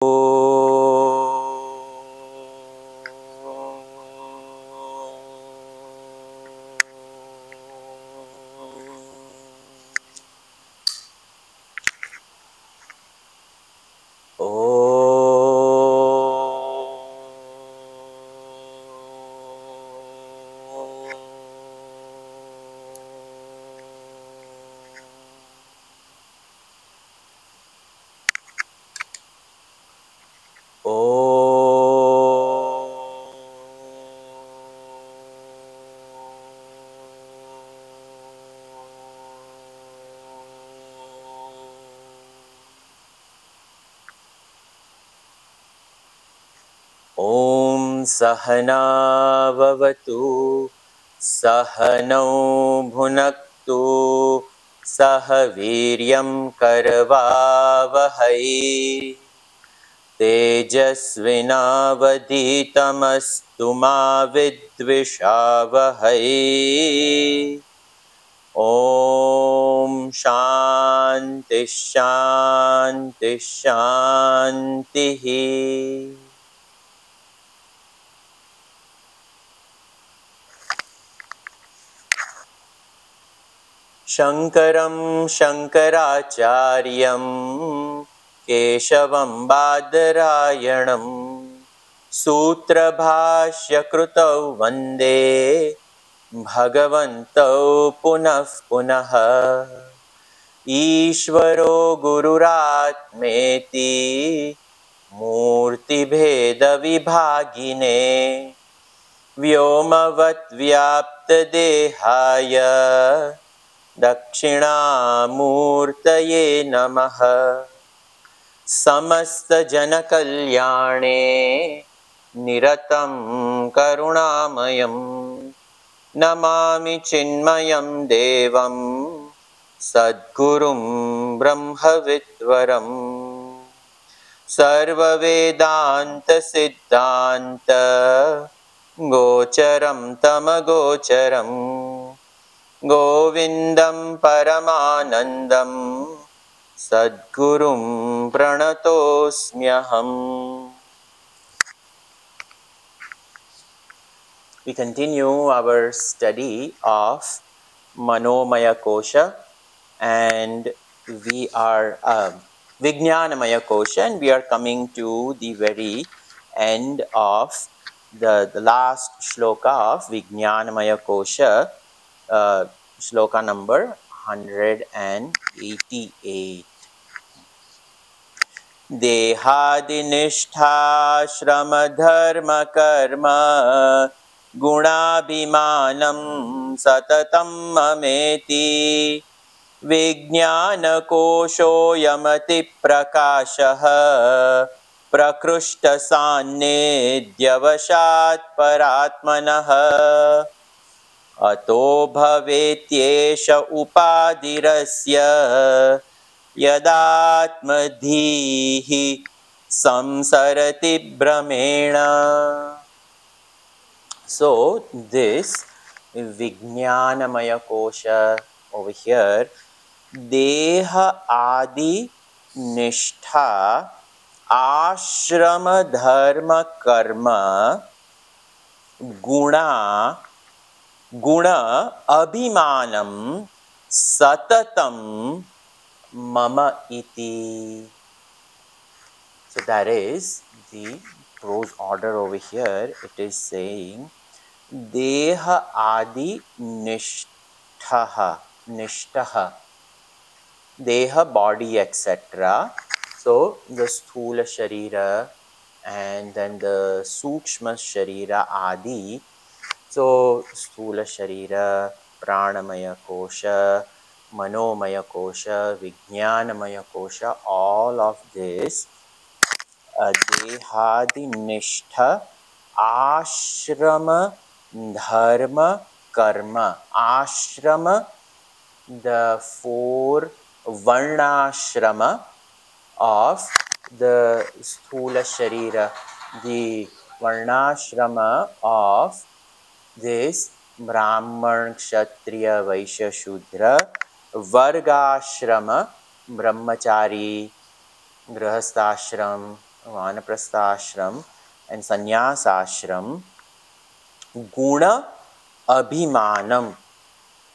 ॐ सहना भवतु सहनौ भुनक्तु सह वीर्यं करवावहै तेजस्विनावधीतमस्तु मा विद्विषावहै। ॐ शान्ति शान्ति शान्तिः। शङ्करं शङ्कराचार्यं केशवं बादरायणं सूत्रभाष्यकृतौ वन्दे भगवन्तौ पुनः पुनः। ईश्वरो गुरुरात्मेति मूर्तिभेदविभागिने व्योमवद्व्याप्तदेहाय दक्षिणामूर्तये नमः। समस्तजनकल्याणे निरतं करुणामयं नमामि चिन्मयं देवं सद्गुरुं ब्रह्मविद्वरम्। सर्ववेदान्तसिद्धान्त गोचरं तमगोचरं गोविन्दं परमानन्दं सद्गुरुं प्रणतोऽस्म्यहम्। We continue our study of Manomaya Kosha, and we are Vijnanamaya Kosha, and we are coming to the very end of the last shloka of Vijnanamaya Kosha, shloka number 188. देहादिनिष्ठा श्रम धर्म कर्म गुणाभिमानं सततं ममेति विज्ञानकोशोऽयमति प्रकाशः प्रकृष्टसान्निध्यवशात् परात्मनः अतो भवेत्येष उपाधिरस्य यदात्मधीः संसरति भ्रमेण. So this Vijnanamaya Kosha over here, Deha Adi Nishtha Ashrama Dharma Karma Guna Abhimanam Satatam Mama iti. So that is the prose order over here. It is saying Deha Adi Nishthaha. Nishtaha. Deha, body, etc. So the Sthula Sharira and then the Sukshma Sharira Adi. So Sthula Sharira, Pranamaya Kosha, Manomaya Kosha, Vijnanamaya Kosha, all of this Dehadi Nishtha Ashrama Dharma Karma. Ashrama, the 4 Varnashrama of the Sthula Sharira, the Varnashrama of this Brahman, Kshatriya, Vaishya, Shudra, Vargashrama, Brahmachari, Grahasthashram, Vanaprastha ashram and sannyas ashram, guna abhimanam,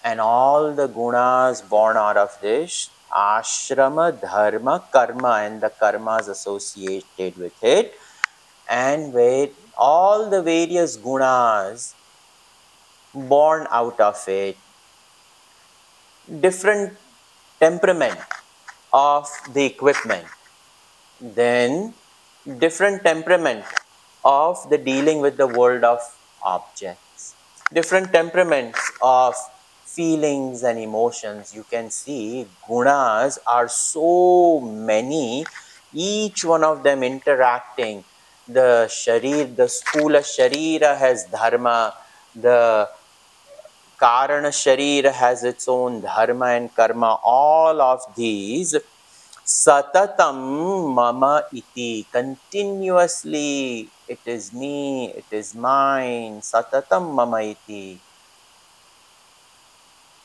and all the gunas born out of this, ashrama, dharma, karma, and the karmas associated with it, and with all the various gunas born out of it, different temperament of the equipment, then different temperament of the dealing with the world of objects, different temperaments of feelings and emotions. You can see gunas are so many, each one of them interacting. The sharir, the sthula sharira has dharma, the karana sharira has its own dharma and karma. All of these Satatam mama iti, continuously it is me, it is mine. Satatam mama iti,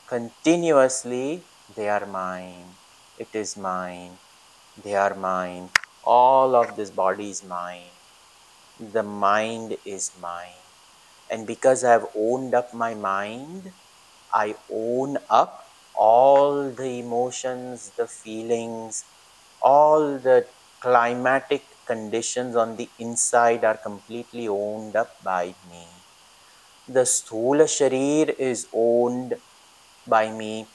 continuously they are mine, it is mine, they are mine. All of this body is mine, the mind is mine. And because I have owned up my mind, I own up all the emotions, the feelings, all the climatic conditions on the inside are completely owned up by me. The sthula sharir is owned by me.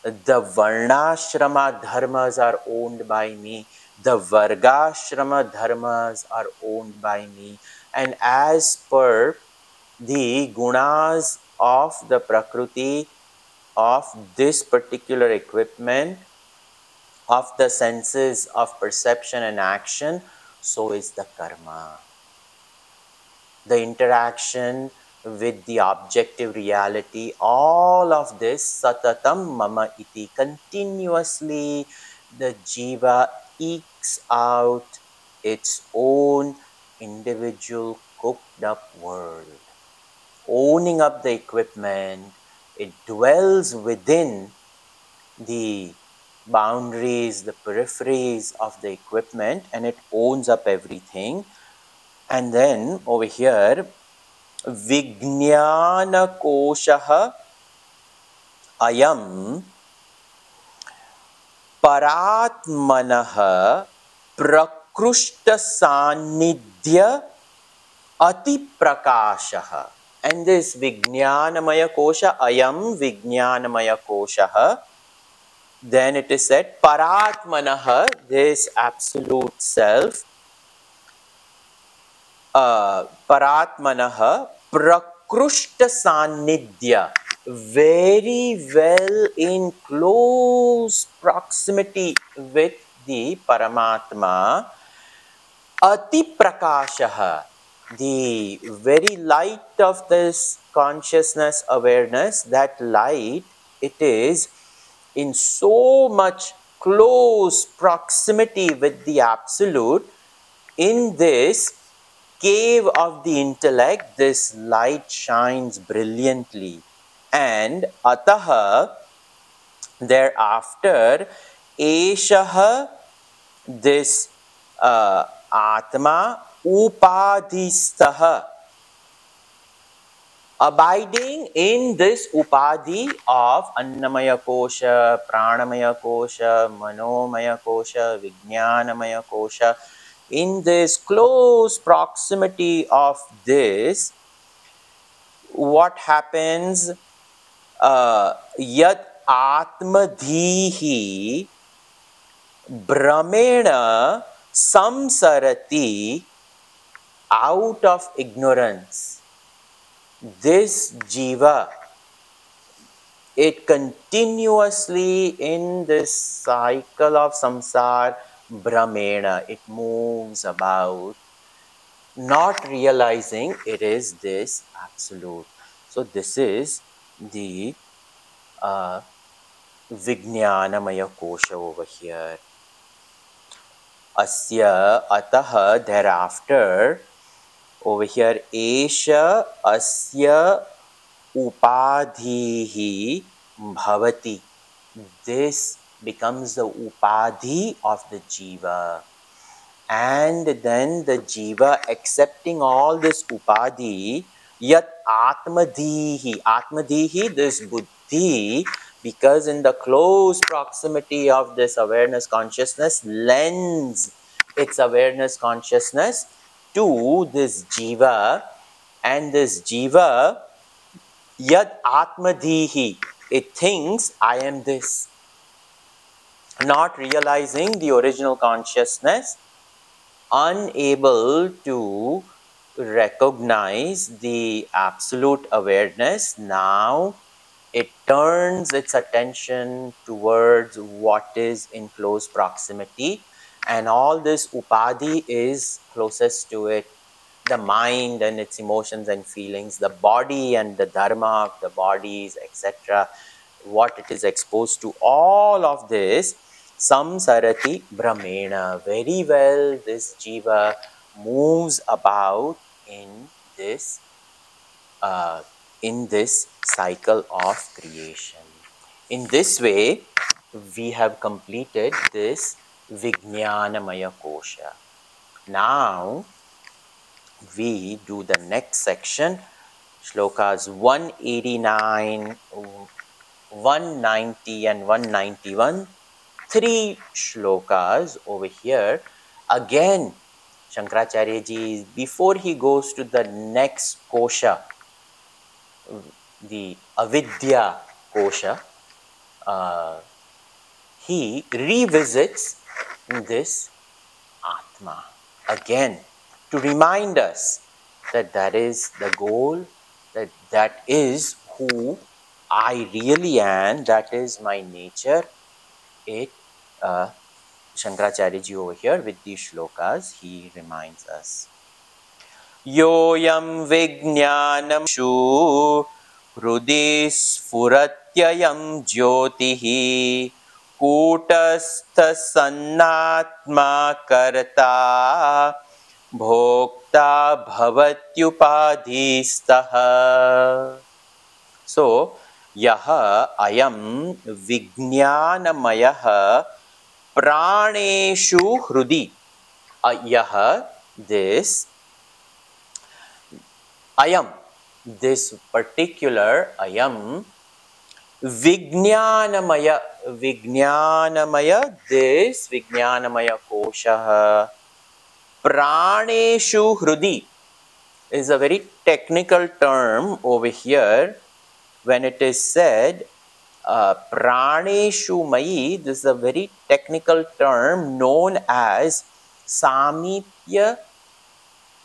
The varnashrama dharmas are owned by me. The vargashrama dharmas are owned by me. And as per the gunas of the prakriti of this particular equipment, of the senses of perception and action, so is the karma. The interaction with the objective reality, all of this, satatam mama iti, continuously the jiva ekes out its own individual cooked up world. Owning up the equipment, it dwells within the boundaries, the peripheries of the equipment, and it owns up everything. And then over here, Vijnana Koshaha Ayam Paratmanaha Prakrushta Sanidhya Ati Prakashaha. And this Vijnanamaya Kosha, Ayam Vijnanamaya Koshaha, then it is said, Paratmanaha, this absolute self, Paratmanaha, Prakrushta Sanidhya, very well in close proximity with the Paramatma, Ati Prakashaha, the very light of this consciousness awareness, that light, it is in so much close proximity with the absolute. In this cave of the intellect, this light shines brilliantly. And ataha, thereafter, eshaha, this atma, upadhistaha, abiding in this upadhi of Annamaya Kosha, Pranamaya Kosha, Manomaya Kosha, Vijnanamaya Kosha, in this close proximity of this, what happens? Yat Atmadhihi Brahmena Samsarati, out of ignorance, this jiva, it continuously in this cycle of samsara, brahmena, it moves about, not realizing it is this absolute. So this is the Vijnanamaya Kosha over here. Asya ataha, thereafter, over here, Esha asya upadhihi bhavati. This becomes the upadhi of the jiva. And then the jiva accepting all this upadhi, yat atmadhihi, atmadhihi, this buddhi, because in the close proximity of this awareness consciousness, lends its awareness consciousness to this jiva, and this jiva, yat atmadhihi, it thinks I am this, not realizing the original consciousness, unable to recognize the absolute awareness. Now it turns its attention towards what is in close proximity, and all this upadhi is closest to it, the mind and its emotions and feelings, the body and the dharma of the bodies, etc., what it is exposed to, all of this, samsarati brahmena, very well this jiva moves about uh, in this cycle of creation. In this way, we have completed this Vijnanamaya Kosha. Now, we do the next section, shlokas 189, 190 and 191, 3 shlokas over here. Again, Shankaracharya ji, before he goes to the next kosha, the avidya kosha, he revisits this Atma again to remind us that that is the goal, that is who I really am, that is my nature. It Shankaracharya ji over here with these shlokas, he reminds us. Yoyam vijnanam shu hrudi sfuratyayam jyotihi kutastha sannatma karta bhokta bhavatyupadhistaha. So, yaha ayam vijnanamayah praneshu hrudi. Yaha, this ayam, this particular ayam, vijnanamaya, this vijnanamaya kosha, praneshu hrudi is a very technical term over here. When it is said praneshu mayi, this is a very technical term known as samipya.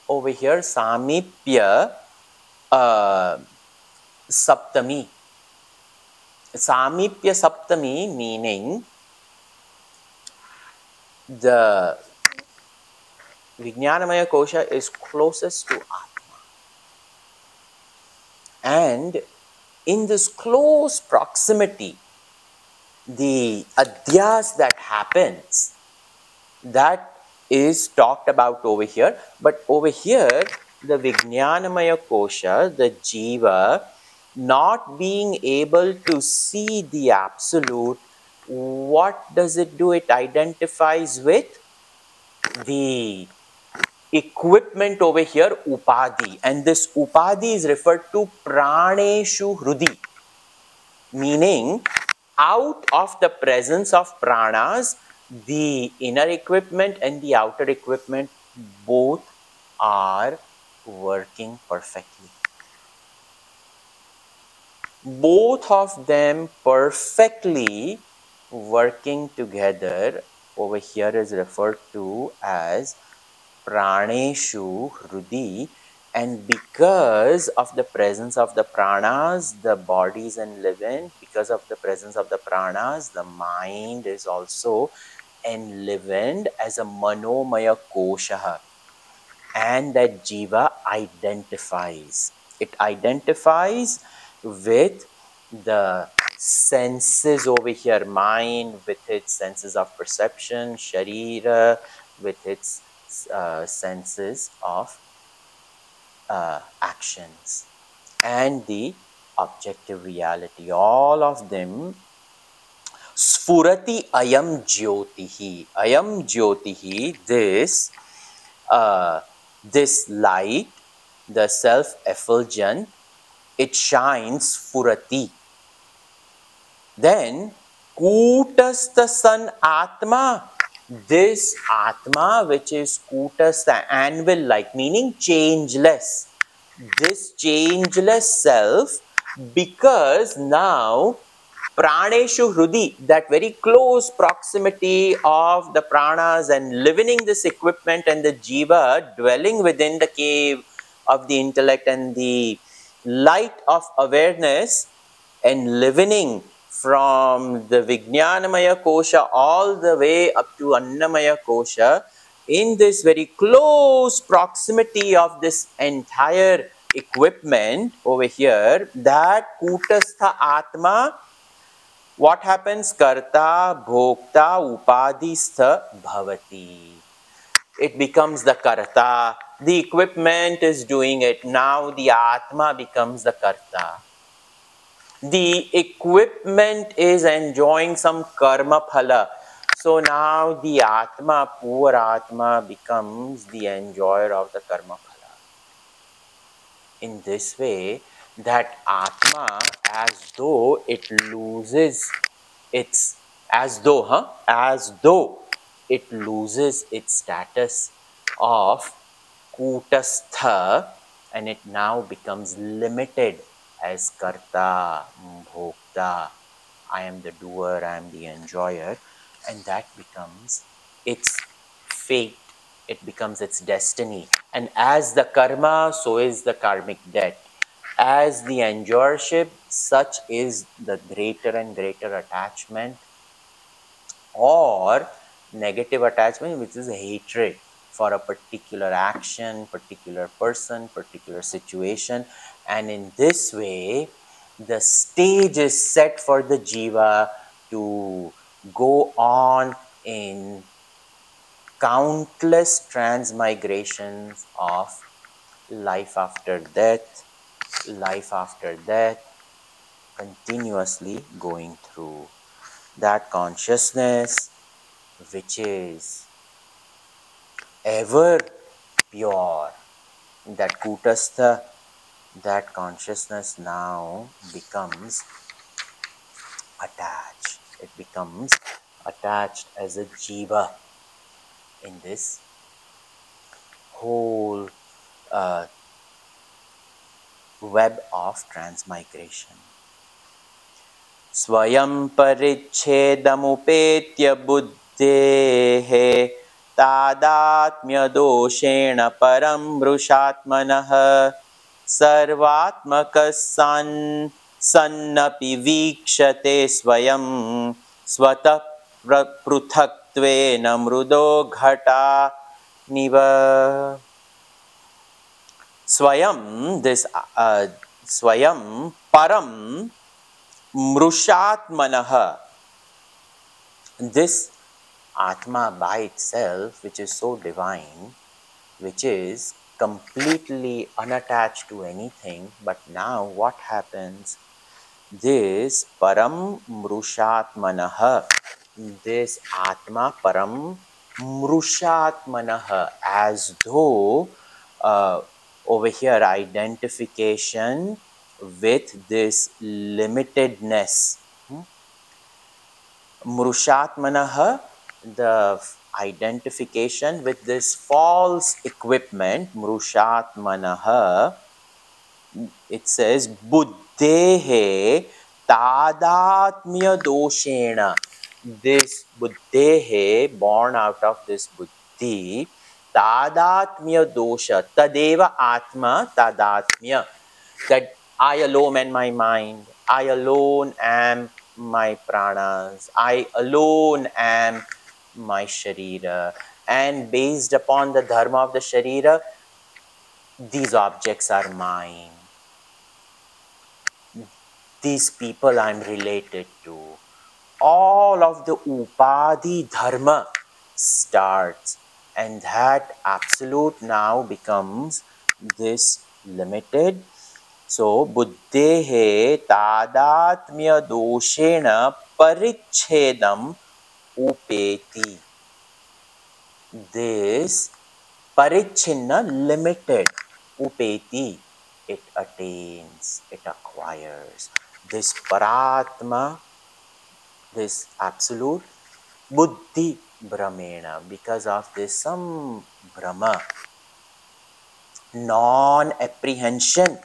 Over here, samipya saptami. Samipya saptami meaning the Vijnanamaya kosha is closest to Atma. And in this close proximity, the adhyas that happens, that is talked about over here. But over here, the Vijnanamaya kosha, the jiva, not being able to see the absolute, what does it do? It identifies with the equipment over here, upadhi. And this upadhi is referred to praneshu hrudi, meaning out of the presence of pranas, the inner equipment and the outer equipment both are working perfectly. Both of them perfectly working together over here is referred to as praneshu hrudi. And because of the presence of the pranas, the body is enlivened. Because of the presence of the pranas, the mind is also enlivened as a manomaya kosha. And that jiva identifies. It identifies with the senses over here, mind with its senses of perception, sharira with its senses of actions, and the objective reality, all of them. Sfurati ayam jyotihi. Ayam jyotihi, this light, the self-effulgent, it shines furati. Then Kutastha San Atma, this Atma which is Kutastha, anvil like, meaning changeless. This changeless self, because now Praneshu Hrudi, that very close proximity of the pranas and living this equipment and the jiva dwelling within the cave of the intellect and the light of awareness, and living from the Vijnanamaya Kosha all the way up to Annamaya Kosha, in this very close proximity of this entire equipment over here, that Kutastha Atma, what happens? Karta, Bhokta, Upadistha, Bhavati. It becomes the Karta. The equipment is doing it. Now the Atma becomes the Karta. The equipment is enjoying some karma phala. So now the Atma, poor Atma, becomes the enjoyer of the karma phala. In this way, that Atma, as though it loses its, as though it loses its status of Kutastha, and it now becomes limited as Karta, Bhokta. I am the doer, I am the enjoyer, and that becomes its fate. It becomes its destiny. And as the karma, so is the karmic debt. As the enjoyership, such is the greater and greater attachment or negative attachment, which is hatred for a particular action, particular person, particular situation. And in this way, the stage is set for the jiva to go on in countless transmigrations of life after death, continuously going through that consciousness which is ever pure, that Kutastha, that consciousness now becomes attached. It becomes attached as a jiva in this whole web of transmigration. Swayam parichedamupetya buddhehe तादात्म्य दोषेण परं मृषात्मनः सर्वात्मकः सन्नपि वीक्षते स्वयं स्वतः पृथक्त्वेन मृदो घटानिव. Swayam, this Swayam Param Mrushatmanaha, this Atma by itself, which is so divine, which is completely unattached to anything. But now what happens? This Param Mrushatmanaha, this Atma Param Mrushatmanaha, as though over here identification with this limitedness. Mrushatmanaha, the identification with this false equipment. Mrushatmanaha, it says buddhehe tadatmya doshena. This buddhehe, born out of this buddhi, tadatmya dosha, tadeva atma tadatmya, that I alone am my mind, I alone am my pranas, I alone am my sharira, and based upon the dharma of the sharira, these objects are mine, these people I am related to. All of the upadhi dharma starts, and that absolute now becomes this limited So, buddhehe tadatmya doshena parichedam upeti. This parichinna limited, upeti, it attains, it acquires. This paratma, this absolute, buddhi brahmena, because of this some brahma, non-apprehension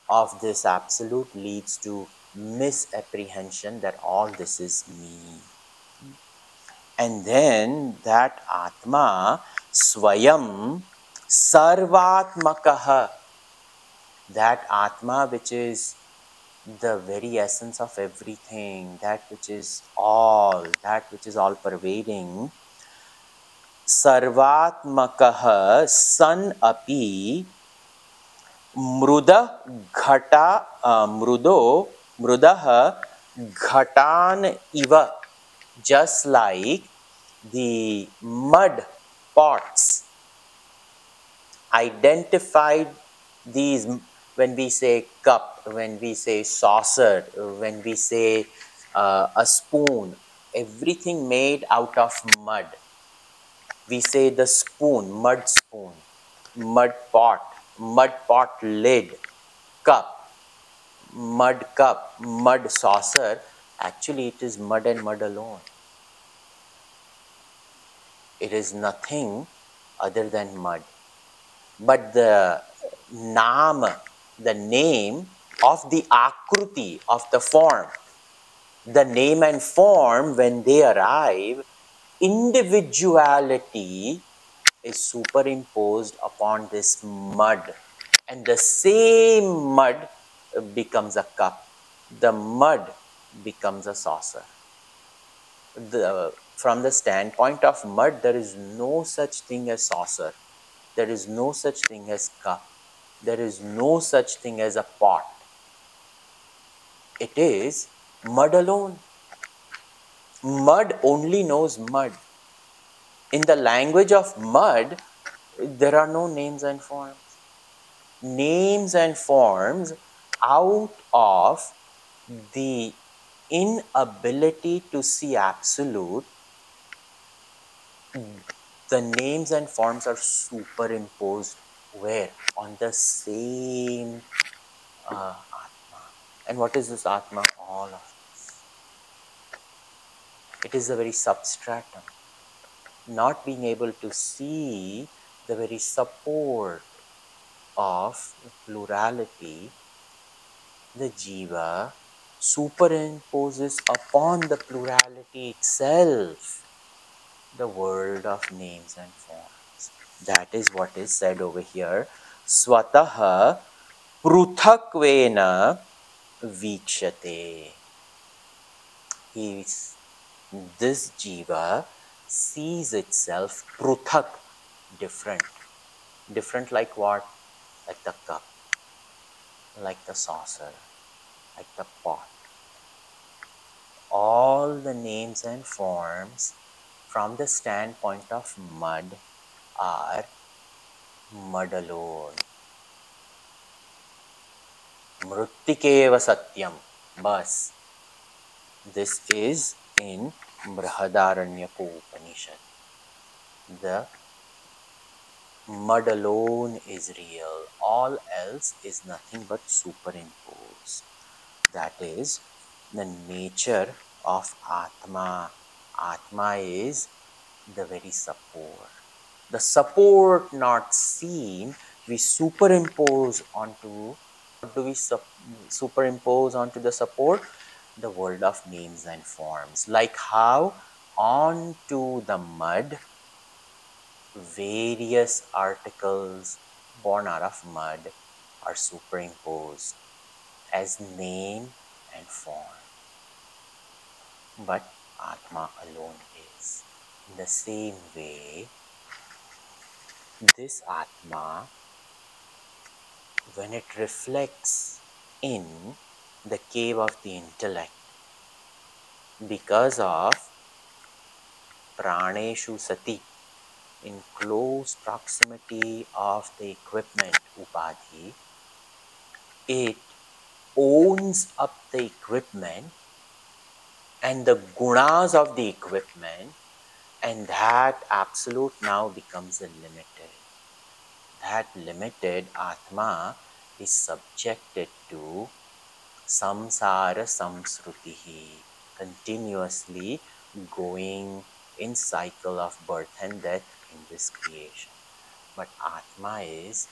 of this absolute leads to misapprehension that all this is me. And then that Atma Swayam Sarvatmakaha, that Atma which is the very essence of everything, that which is all pervading, Sarvatmakaha San Api Mruda Ghata Mrudah Ghatan Iva, just like the mud pots identified these, when we say cup, when we say saucer, when we say a spoon, everything made out of mud. We say the spoon, mud pot lid, cup, mud saucer. Actually, it is mud and mud alone. It is nothing other than mud. But the name of the akruti, of the form, the name and form, when they arrive, individuality is superimposed upon this mud, and the same mud becomes a cup. The mud becomes a saucer. From the standpoint of mud, there is no such thing as saucer. There is no such thing as cup. There is no such thing as a pot. It is mud alone. Mud only knows mud. In the language of mud, there are no names and forms. Names and forms, out of the inability to see absolute, the names and forms are superimposed where? On the same Atma. And what is this Atma? All of this. It is the very substratum. Not being able to see the very support of plurality, the Jiva superimposes upon the plurality itself the world of names and forms. That is what is said over here. Swataha pruthakvena vikshate. This Jiva sees itself pruthak, different. Different like what? Like the cup, like the saucer, like the pot. All the names and forms from the standpoint of mud are mud alone. Mrittikeva satyam. Bas. This is in Brihadaranyaka Upanishad. The mud alone is real. All else is nothing but superimposed. That is the nature of Atma. Atma is the very support. The support not seen, we superimpose onto. What do we superimpose onto the support? The world of names and forms. Like how onto the mud, various articles born out of mud are superimposed as name and form. But Atma alone is. In the same way, this Atma, when it reflects in the cave of the intellect, because of Praneshu Sati, in close proximity of the equipment Upadhi, it owns up the equipment and the gunas of the equipment, and that absolute now becomes a limited. That limited Atma is subjected to samsara samsrutihi, continuously going in cycle of birth and death in this creation. But Atma is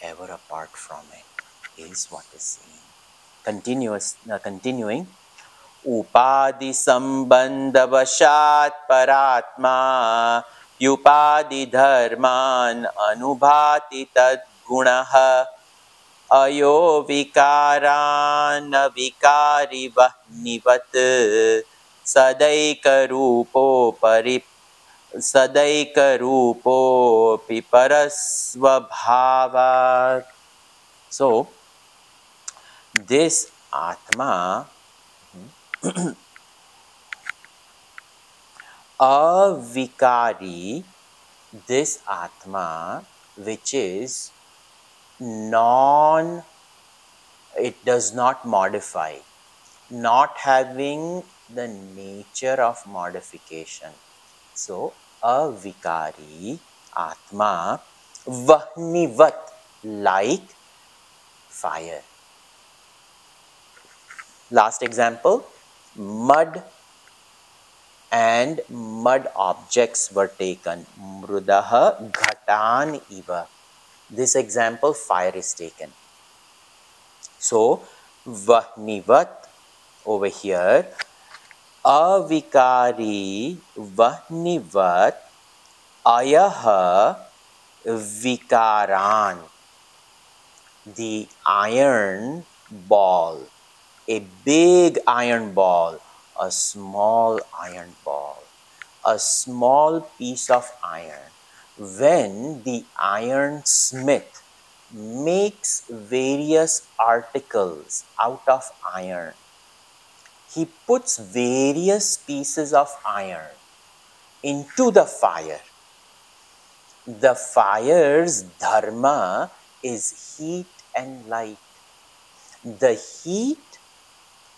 ever apart from it, is what is seen. Continuing, उपाधि संबंध वशात परात्मा युपाधि धर्मान अनुभाति तद्गुणः अयो विकारान विकारिवः निवत् सदैकरूपोऽपि परस्वभावात्. So this Atma, avikari, this Atma which is it does not modify, not having the nature of modification. So avikari Atma, vahnivat, like fire. Last example, mud and mud objects were taken. Mrudaha ghatan iva. This example, fire is taken. So, vahnivat over here, avikari vahnivat ayaha vikaran. The iron ball, a big iron ball, a small iron ball, a small piece of iron. When the ironsmith makes various articles out of iron, he puts various pieces of iron into the fire. The fire's dharma is heat and light. The heat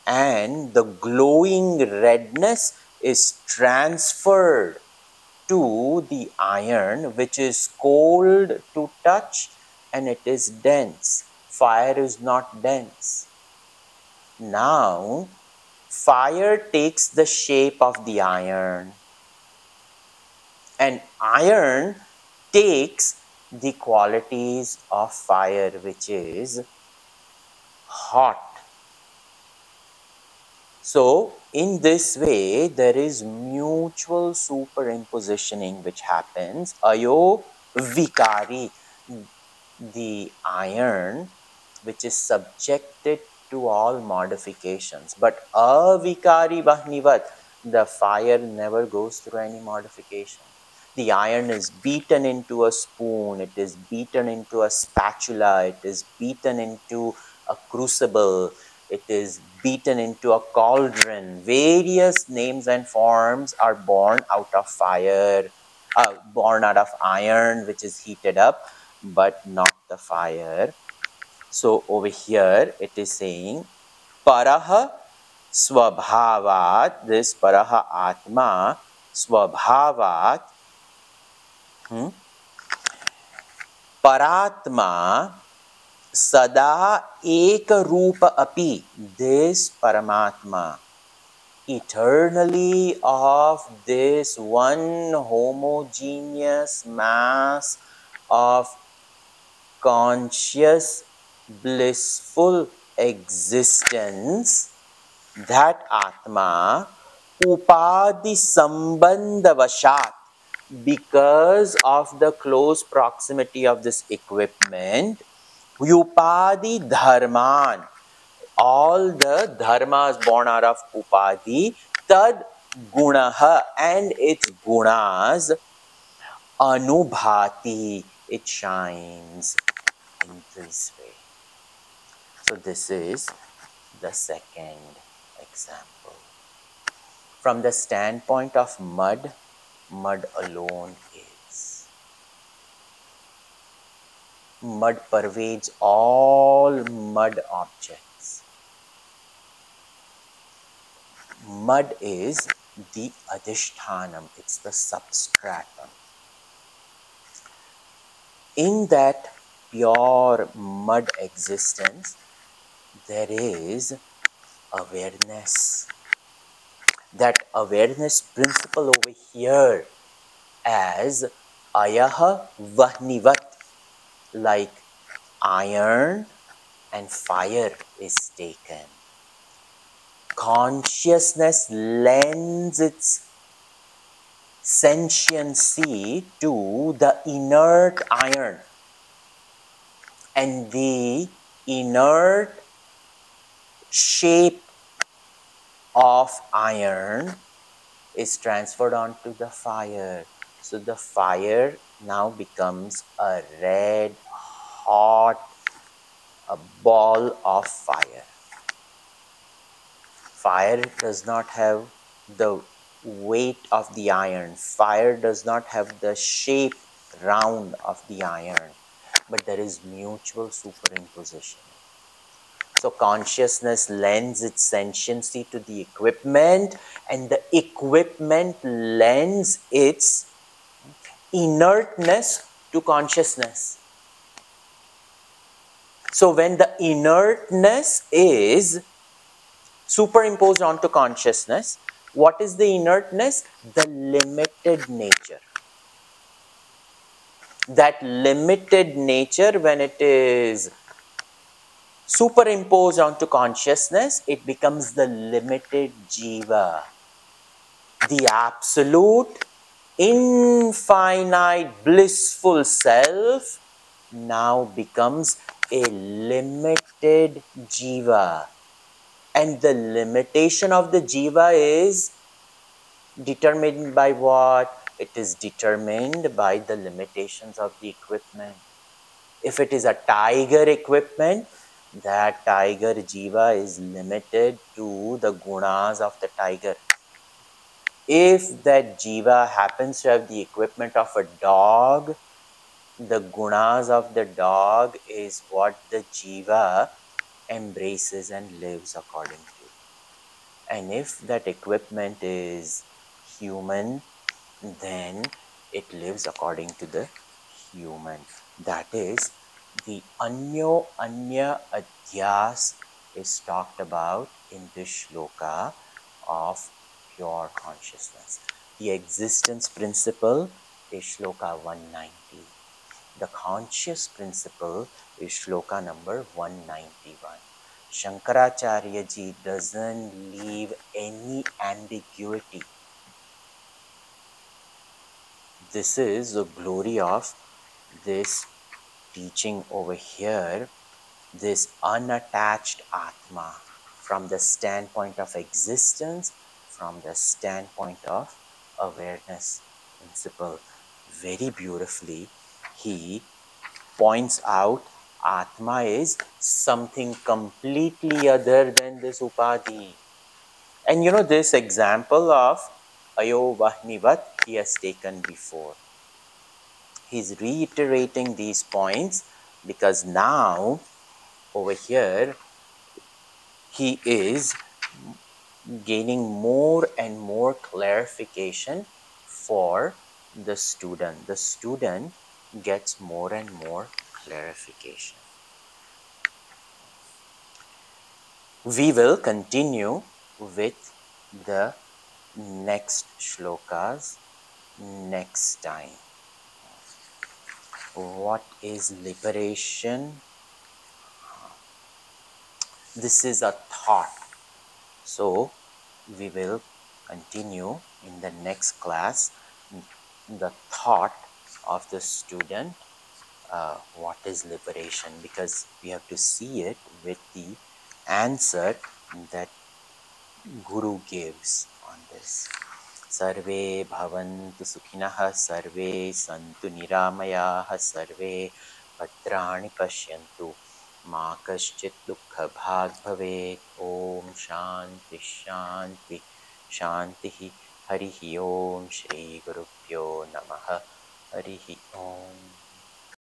and the glowing redness is transferred to the iron, which is cold to touch and it is dense. Fire is not dense. Now, fire takes the shape of the iron, and iron takes the qualities of fire, which is hot. So, in this way, there is mutual superimpositioning which happens. Ayo vikari, the iron which is subjected to all modifications. But avikari vahnivat, the fire never goes through any modification. The iron is beaten into a spoon, it is beaten into a spatula, it is beaten into a crucible, it is beaten into a cauldron. Various names and forms are born out of fire, born out of iron which is heated up, but not the fire. So over here it is saying paraha swabhavat, this paraha atma swabhavat, paratma sada eka rupa api, this paramatma eternally of this one homogeneous mass of conscious blissful existence, that Atma upadhi sambandha vashat, because of the close proximity of this equipment, upadhi dharman, all the dharmas born out of upadhi, tad gunaha, and its gunas, anubhati, it shines in this way. So this is the second example. From the standpoint of mud, mud alone is. Mud pervades all mud objects. Mud is the adhishthanam, it's the substratum. In that pure mud existence, there is awareness. That awareness principle over here as ayaha vahnivat, like iron and fire is taken. Consciousness lends its sentiency to the inert iron, and the inert shape of iron is transferred onto the fire. So the fire now becomes a red, hot, a ball of fire. Fire does not have the weight of the iron. Fire does not have the shape round of the iron, but there is mutual superimposition. So consciousness lends its sentiency to the equipment, and the equipment lends its inertness to consciousness. So when the inertness is superimposed onto consciousness, what is the inertness? The limited nature. That limited nature, when it is superimposed onto consciousness, it becomes the limited jiva. The absolute, infinite, blissful self now becomes a limited jiva. And the limitation of the jiva is determined by what? It is determined by the limitations of the equipment. If it is a tiger equipment, that tiger jiva is limited to the gunas of the tiger. If that jiva happens to have the equipment of a dog, the gunas of the dog is what the jiva embraces and lives according to. And if that equipment is human, then it lives according to the human. That is, the Anyo Anya Adhyas is talked about in this shloka of pure consciousness. The existence principle is shloka 190. The conscious principle is shloka number 191. Shankaracharya ji doesn't leave any ambiguity. This is the glory of this teaching over here, this unattached Atma, from the standpoint of existence, from the standpoint of awareness principle. Very beautifully, he points out Atma is something completely other than this Upadhi. And you know, this example of Ayo Vahnivat he has taken before. He's reiterating these points because now over here he is gaining more and more clarification for the student. The student gets more and more clarification. We will continue with the next shlokas next time. What is liberation? This is a thought. So we will continue in the next class the thought of the student. What is liberation? Because we have to see it with the answer that Guru gives on this. Sarve bhavantu sukhinah, sarve santu niramayah, sarve bhadrani pashyantu, ma kaschit dukkha bhag bhavet. Om shanti shanti shanti. Harihi Om Shri Gurubhyo Namaha. Harihi Om.